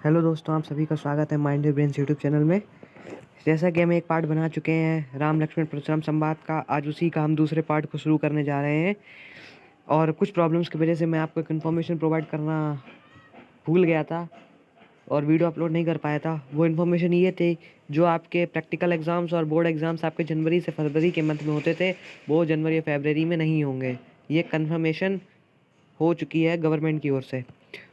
Hello दोस्तों, आप सभी का स्वागत है mind your brains YouTube channel में। जैसा कि हम एक पार्ट बना चुके हैं राम लक्ष्मण परशुराम संवाद का, आज उसी का हम दूसरे पार्ट को शुरू करने जा रहे हैं। और कुछ प्रॉब्लम्स की वजह से मैं आपको एक इन्फॉर्मेशन प्रोवाइड करना भूल गया था और वीडियो अपलोड नहीं कर पाया था। वो इन्फॉर्मेशन ये थी, जो आपके प्रैक्टिकल एग्ज़ाम्स और बोर्ड एग्ज़ाम्स आपके जनवरी से फरवरी के मंथ में होते थे, वो जनवरी और फरवरी में नहीं होंगे। ये कन्फर्मेशन हो चुकी है गवर्नमेंट की ओर से।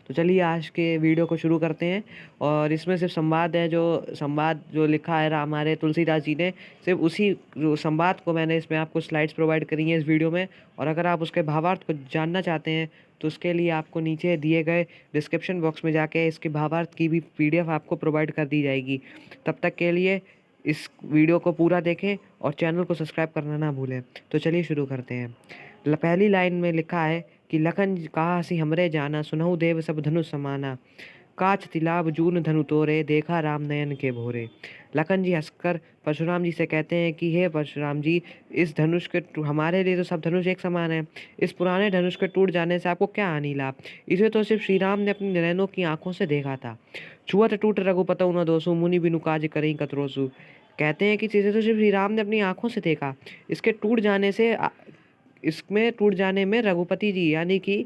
तो चलिए आज के वीडियो को शुरू करते हैं। और इसमें सिर्फ संवाद है, जो संवाद जो लिखा है हमारे तुलसीदास जी ने, सिर्फ उसी संवाद को मैंने इसमें आपको स्लाइड्स प्रोवाइड करी हैं इस वीडियो में। और अगर आप उसके भावार्थ को जानना चाहते हैं तो उसके लिए आपको नीचे दिए गए डिस्क्रिप्शन बॉक्स में जाके इसके भावार्थ की भी PDF आपको प्रोवाइड कर दी जाएगी। तब तक के लिए इस वीडियो को पूरा देखें और चैनल को सब्सक्राइब करना ना भूलें। तो चलिए शुरू करते हैं। पहली लाइन में लिखा है कि लखन कहा सी हमरे जाना, सुनहु देव सब धनुष समाना, काच तिलाब जून धनु तोरे, देखा राम नयन के भोरे। लखन जी हंसकर परशुराम जी से कहते हैं कि हे परशुराम जी, इस धनुष के हमारे लिए तो सब धनुष एक समान है। इस पुराने धनुष के टूट जाने से आपको क्या हानि लाभ? इसे तो सिर्फ श्री राम ने अपनी नयनों की आंखों से देखा था। छुअत टूट रघुपतउ न दोसु, मुनि बिनु काज करें कतरोसु। कहते हैं कि इसे तो सिर्फ श्री राम ने अपनी आंखों से देखा। इसके टूट जाने से इसमें टूट जाने में रघुपति जी यानी कि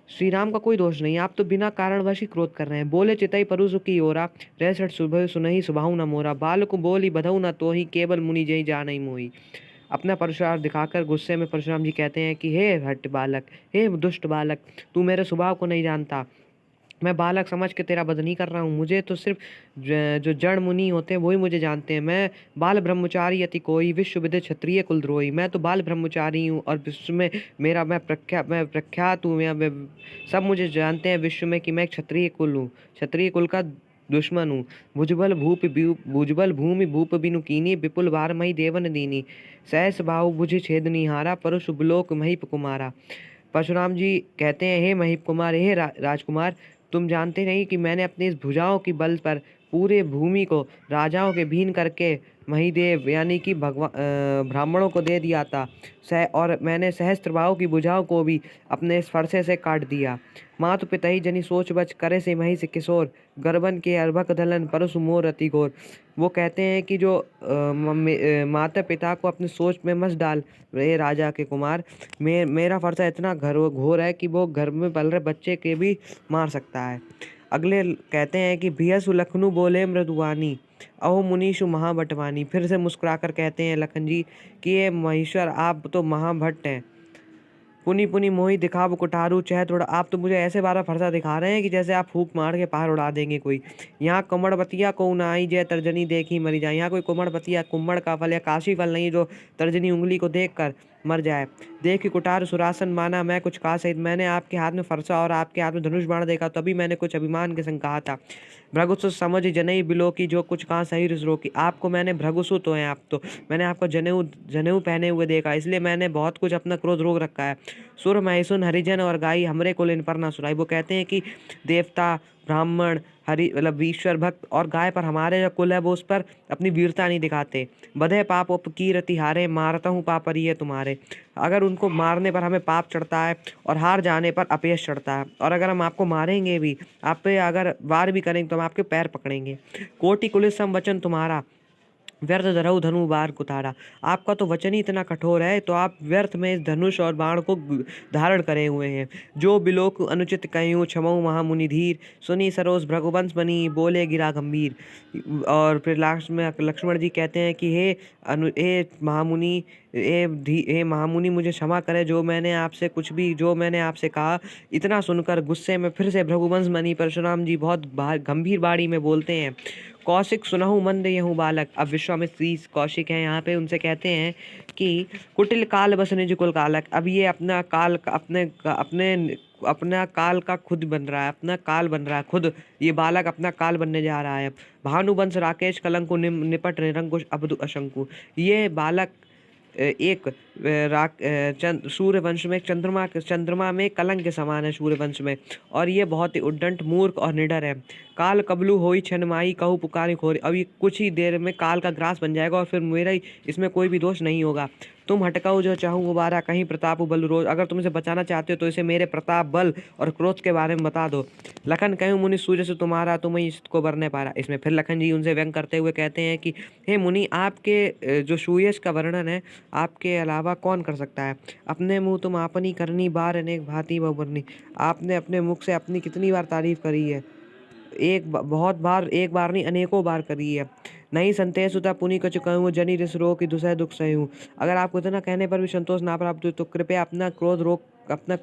श्री राम का कोई दोष नहीं। आप तो बिना कारणवश ही क्रोध कर रहे हैं। बोले चितई परुसु की ओरा, रह सठ सुबह सुनहि सुबाहु न मोरा, बालक बोली बधऊ न तोहि, केवल मुनि जय जा नहीं मोही। अपना परशुराम दिखाकर गुस्से में परशुराम जी कहते हैं कि हे हट बालक, हे दुष्ट बालक, तू मेरे स्वभाव को नहीं जानता। मैं बालक समझ के तेरा वध नहीं कर रहा हूँ। मुझे तो सिर्फ जो जड़ मुनि होते हैं वही मुझे जानते हैं। मैं बाल ब्रह्मचारी अति कोई, विश्व विदित क्षत्रिय कुलद्रोही। मैं तो बाल ब्रह्मचारी हूँ और विश्व में मैं प्रख्यात हूँ। सब मुझे जानते हैं विश्व में कि मैं क्षत्रिय कुल हूँ, क्षत्रिय कुल का दुश्मन हूँ। भुजबल भूमि भूप बिनु कीनी, विपुल भार मही देवन दीनी, सहस बाहु भुज छेदनी हारा, परुष ब्लोक महीप कुमारा। परशुराम जी कहते हैं, हे महीप कुमार, हे राजकुमार, तुम जानते नहीं कि मैंने अपनी इस भुजाओं की बल पर पूरे भूमि को राजाओं के भीन करके महिदेव यानी कि ब्राह्मणों को दे दिया था। और मैंने सहस्त्रबाहु की भुजाओं को भी अपने इस फरसे से काट दिया। मातु पितहि जनी सोच बच, करे से मही से किशोर, गर्भन के अर्भक दलन, परसु मोर अति घोर। वो कहते हैं कि जो माता पिता को अपनी सोच में मत डाल रे राजा के कुमार। मेरा फरसा इतना घोर है कि वो घर में पल रहे बच्चे के भी मार सकता है। अगले कहते हैं कि भियसु लखनऊ बोले मृदुवानी, अहो मुनीषु महाभटवानी। फिर से मुस्कुराकर कहते हैं लखन जी कि ये महेश्वर आप तो महाभट्ट हैं। पुनी पुनी मोही दिखाव कुठारू चह थोड़ा। आप तो मुझे ऐसे बारह फरसा दिखा रहे हैं कि जैसे आप फूंक मार के पहाड़ उड़ा देंगे कोई। यहाँ कुमड़बतिया को न आई जय तर्जनी देखी मरी जाए। यहाँ कोई कुमड़बतिया कुम्मड़ का फल या काशी फल नहीं जो तर्जनी उंगली को देख कर मर जाए। देख के कुटार सुरासन माना मैं कुछ कहा सहित। मैंने आपके हाथ में फरसा और आपके हाथ में धनुष बाण देखा, तभी मैंने कुछ अभिमान के संग कहा था। भ्रगुसु समझ जनई बिलो की, जो कुछ कहा सही रिसरो की। आपको मैंने भ्रगुसु तो है आप तो, मैंने आपको जनेऊ पहने हुए देखा, इसलिए मैंने बहुत कुछ अपना क्रोध रोक रखा है। सुर मैसुन हरिजन और गाई, हमरे कुल इन पर ना सुनाई। वो कहते हैं कि देवता ब्राह्मण हरि मतलब ईश्वर भक्त और गाय पर हमारे जो कुल है वो उस पर अपनी वीरता नहीं दिखाते। बधे पाप उपकीरति हारे, मारता हूँ पाप है तुम्हारे। अगर उनको मारने पर हमें पाप चढ़ता है और हार जाने पर अपयश चढ़ता है। और अगर हम आपको मारेंगे भी, आप पे अगर वार भी करेंगे तो हम आपके पैर पकड़ेंगे। कोटि कुलिस सम वचन तुम्हारा, व्यर्थ धरऊ धनु बार कुतारा। आपका तो वचन ही इतना कठोर है तो आप व्यर्थ में इस धनुष और बाण को धारण करे हुए हैं। जो बिलोक अनुचित कहूँ क्षमऊ महामुनि धीर, सुनी सरोज भृगुवंश बनी, बोले गिरा गंभीर। और फिर लास्ट में लक्ष्मण जी कहते हैं कि हे महामुनि, हे महामुनि मुझे क्षमा करे जो मैंने आपसे कहा। इतना सुनकर गुस्से में फिर से भृगुवंश बनी परशुराम जी बहुत गंभीर बाड़ी में बोलते हैं, कौशिक सुनहु मंद यहूँ बालक। अब विश्वामित्र कौशिक हैं यहाँ पे, उनसे कहते हैं कि कुटिल काल बस निज कुल कालक। अब ये अपना काल का खुद बन रहा है, अपना काल बन रहा है खुद। ये बालक अपना काल बनने जा रहा है। भानुवंश राकेश कलंकु निपट निरंकुश अबधु अशंकु। ये बालक एक सूर्यवंश में चंद्रमा में कलंक के समान है सूर्यवंश में। और ये बहुत ही उद्दंड मूर्ख और निडर है। काल कबलू होई छनमाई कहू पुकारी खोरी। अब ये कुछ ही देर में काल का ग्रास बन जाएगा और फिर मेरा ही इसमें कोई भी दोष नहीं होगा। तुम हटकाऊ जो चाहूँ गुबारा, कहीं प्रताप बल रोज। अगर तुम इसे बचाना चाहते हो तो इसे मेरे प्रताप, बल और क्रोध के बारे में बता दो। लखन कहूँ मुनि सूर्य से तुम्हारा, तुम ही इसको बरने पारा। इसमें फिर लखन जी उनसे व्यंग करते हुए कहते हैं कि हे मुनि, आपके जो सूयश का वर्णन है आपके अलावा कौन कर सकता है। अपने मुंह तुम आपनी करनी, बार अनेक भांति बहुबरनी। आपने अपने मुख से अपनी कितनी बार तारीफ करी है, बहुत बार, एक बार नहीं अनेकों बार करी है। नहीं संतेश सुता पुनि कछु कहूँ, जनि रिस रो की दुसह दुख सहूँ। अगर आपको इतना कहने पर भी संतोष ना प्राप्त हो तो कृपया अपना क्रोध रोक कर अपना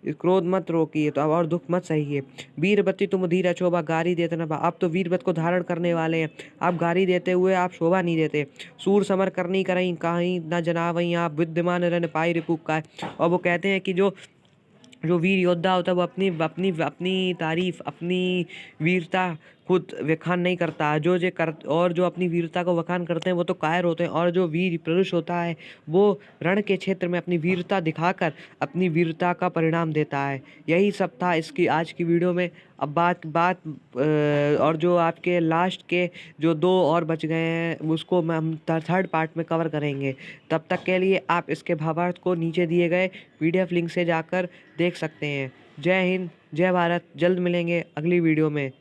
क्रोध मत रोकिए, तो अब और दुख मत सहिए। वीरवती तुम धीर शोभा, गारी देते न। आप तो वीरवत को धारण करने वाले हैं, आप गारी देते हुए आप शोभा नहीं देते। सूर समर करनी करहीं, कहीं न जनावहीं, आप विद्यमान रन पाई रिपु का। और वो कहते हैं कि जो जो वीर योद्धा होता है वो अपनी अपनी अपनी तारीफ, अपनी वीरता खुद बखान नहीं करता। और जो अपनी वीरता को बखान करते हैं वो तो कायर होते हैं। और जो वीर पुरुष होता है वो रण के क्षेत्र में अपनी वीरता दिखाकर अपनी वीरता का परिणाम देता है। यही सब था इसकी आज की वीडियो में। अब बात बात और जो आपके लास्ट के जो 2 और बच गए हैं उसको हम थर्ड पार्ट में कवर करेंगे। तब तक के लिए आप इसके भावार्थ को नीचे दिए गए PDF लिंक से जाकर देख सकते हैं। जय हिंद, जय भारत। जल्द मिलेंगे अगली वीडियो में।